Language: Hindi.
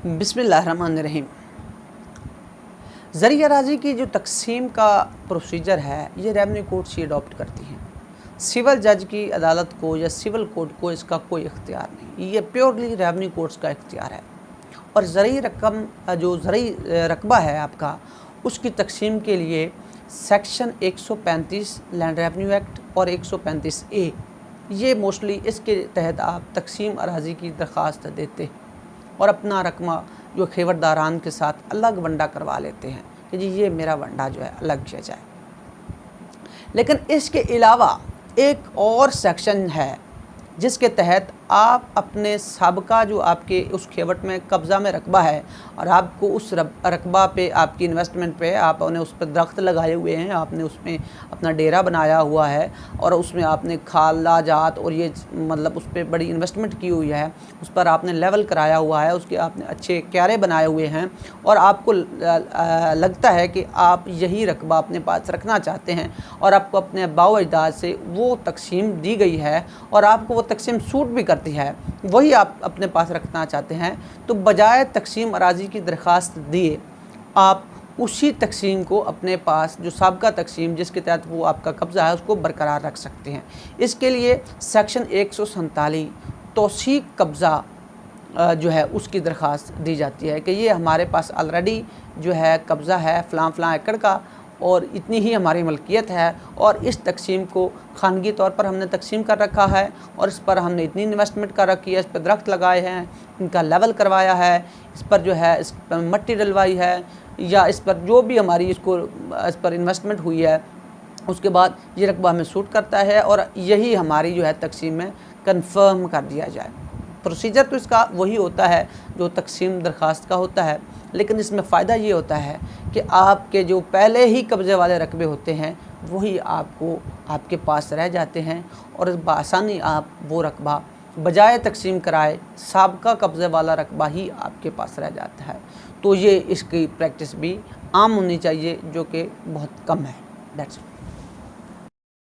बिस्मिल्लाहिर्रहमानिर्रहीम। ज़रिया अराज़ी की जो तकसीम का प्रोसीजर है ये रेवन्यू कोर्ट से अडॉप्ट करती हैं। सिविल जज की अदालत को या सिविल कोर्ट को इसका कोई इख्तियार नहीं, ये प्योरली रेवन्यू कोर्ट्स का इख्तियार है। और ज़रई रकम जो ज़रई रकबा है आपका, उसकी तकसीम के लिए सेक्शन 135 लैंड रेवन्यू एक्ट और 135A ये मोस्टली इसके तहत आप तकसीम अराज़ी की दरख्वास्त देते हैं और अपना रकमा जो खेवरदारान के साथ अलग वंडा करवा लेते हैं कि जी ये मेरा वंडा जो है अलग किया जाए। लेकिन इसके अलावा एक और सेक्शन है जिसके तहत आप अपने सबका जो आपके उस खेवट में कब्ज़ा में रकबा है और आपको उस रकबा पे आपकी इन्वेस्टमेंट पे आपने उस पर दरख्त लगाए हुए हैं, आपने उसमें अपना डेरा बनाया हुआ है और उसमें आपने खाला जात और ये मतलब उस पर बड़ी इन्वेस्टमेंट की हुई है, उस पर आपने लेवल कराया हुआ है, उसके आपने अच्छे क्यारे बनाए हुए हैं और आपको लगता है कि आप यही रकबा अपने पास रखना चाहते हैं और आपको अपने आबाओ अजदाद से वो तकसीम दी गई है और आपको वो तकसीम सूट भी करती है, वही आप अपने पास रखना चाहते हैं, तो बजाय तकसीम अराज़ी की दरख्वास्त दिए आप उसी तकसीम को अपने पास जो साबका तकसीम जिसके तहत वो आपका कब्ज़ा है उसको बरकरार रख सकते हैं। इसके लिए सेक्शन 147 तौसीक कब्ज़ा जो है उसकी दरख्वास्त दी जाती है कि ये हमारे पास ऑलरेडी जो है कब्ज़ा है फ़लाँ एकड़ का और इतनी ही हमारी मलकियत है और इस तकसीम को खानगी तौर पर हमने तकसीम कर रखा है और इस पर हमने इतनी इन्वेस्टमेंट कर रखी है, इस पर दरख्त लगाए हैं, इनका लेवल करवाया है, इस पर जो है इस पर मट्टी डलवाई है या इस पर जो भी हमारी इस पर इन्वेस्टमेंट हुई है, उसके बाद ये रकबा हमें सूट करता है और यही हमारी जो है तकसीम में कन्फर्म कर दिया जाए। प्रोसीजर तो इसका वही होता है जो तकसीम दरख्वास्त का होता है, लेकिन इसमें फ़ायदा ये होता है कि आपके जो पहले ही कब्ज़े वाले रकबे होते हैं वही आपको आपके पास रह जाते हैं और बआसानी आप वो रकबा बजाय तकसीम कराए साबका कब्ज़े वाला रकबा ही आपके पास रह जाता है। तो ये इसकी प्रैक्टिस भी आम होनी चाहिए जो कि बहुत कम है। That's it.